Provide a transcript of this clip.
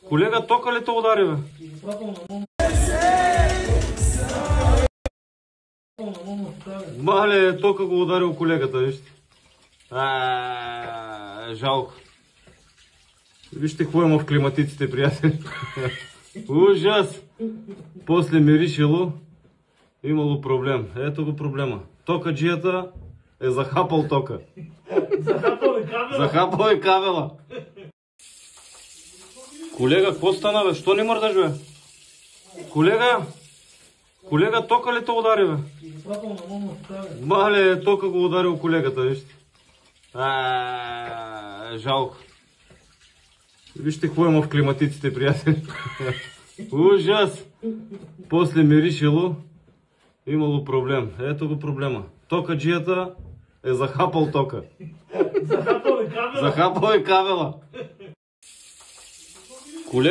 Колега, тока ли те удари, бе? Мале, тока го ударил колегата, вижте. Жалко. Вижте какво има в климатиците, приятели. Ужас! После миришело, имало проблем. Ето го проблема. Токаджията е захапал тока. Захапал е кабела. Колега, какво стана, бе? Що не мърдаш, бе? Колега, тока ли те удари, бе? Мале, тока го ударил колегата, вижте. Жалко. Вижте какво има в климатиците, приятели. Ужас! После миришело, имало проблем. Ето го проблема. Токаджията е захапал тока. Захапал е кабела.